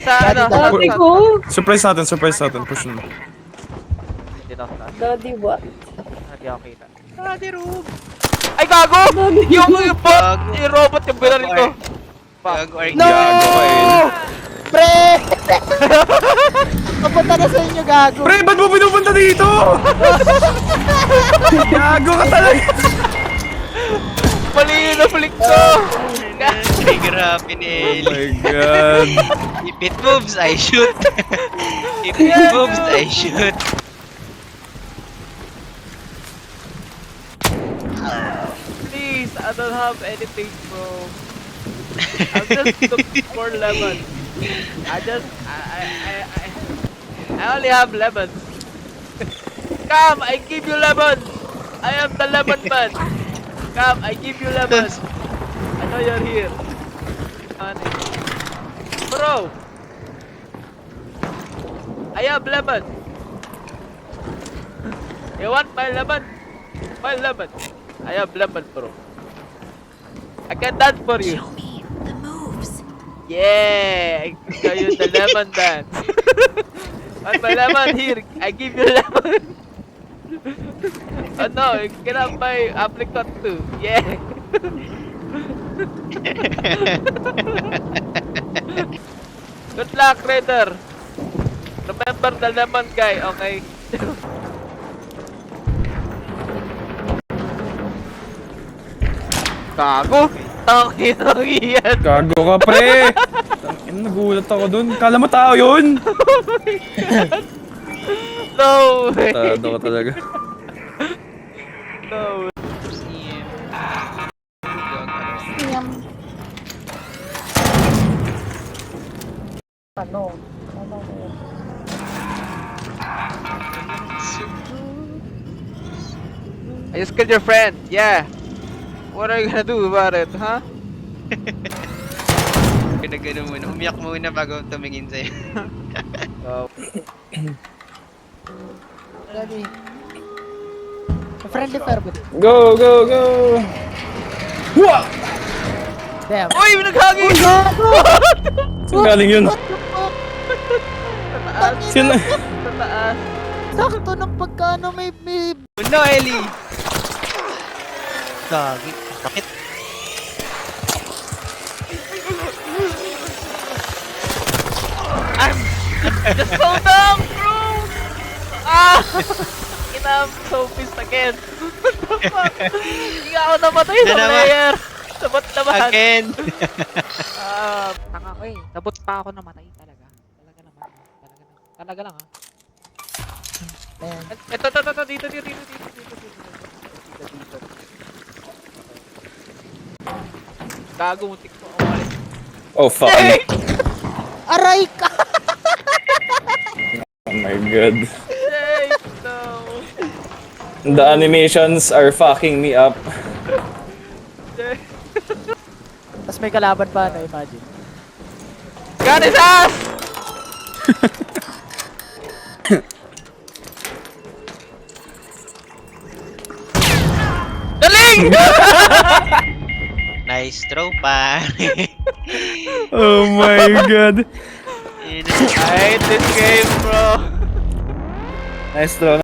Sa ano? Dati Sa- ko. Surprise natin, push mo. Hindi na ako Daddy what? Hindi ako kita. Daddy room! Ay, gago! Yung bot! Yung robot yung binaril ko. Gago Ark. No! Gago ka eh. Pre! Papunta na sa inyo, gago. Pre, ba't mo pinupunta dito? Gago ka talaga. Mali yun na flick ko! Trigger happy ni Oh Ellie. my god. If it moves, I shoot. If it moves, I shoot. Please, I don't have anything, bro. I'm just looking for lemon. I only have lemons. Come, I give you lemon. I am the lemon man. Come, I give you lemons. I know you're here. Honey. Bro, I have lemon. You want my lemon? My lemon. I have lemon, bro. I can dance for you. Show me the moves. Yeah, I show you the lemon dance. Want my lemon? Here, I give you lemon. Oh no, you can have my apricot too. Yeah. Good luck, Raider. Remember the lemon guy, okay? Gago! Tangin yan! Gago ka, pre. Tangin, nagulat ako dun. Kala mo tao yun? No way! Tado ka talaga. No way! Ano? I just killed your friend, yeah. What are you gonna do about it, huh? Pinagano muna. Umiyak muna bago tumingin sa'yo. Oh. Daddy. Friendly fire ba? Go, go, go. Wah! Damn. Uy! Naghangin! Saan galing yun? Tataas! Sino? Tataas! Sakto ng pagkano may... No, Ellie! Gagi. Bakit? Just slow down, bro! Ah! I'm so pissed again. What the fuck? Hindi ako namatay sa Na naman. player. Sabot naman. Again! Tanga ko eh. Sabot pa ako namatay talaga. Talaga naman. Talaga lang ah. Damn. Ito, dito. Gago, muntik ko. Oh, fuck. Hey! Aray ka! Oh my god. Hey! No! The animations are fucking me up. Tapos may kalaban pa, no? Imagine. God is ass! Daling! Nice throw, pare. Oh my god. Yun I hate this game, bro. Nice throw.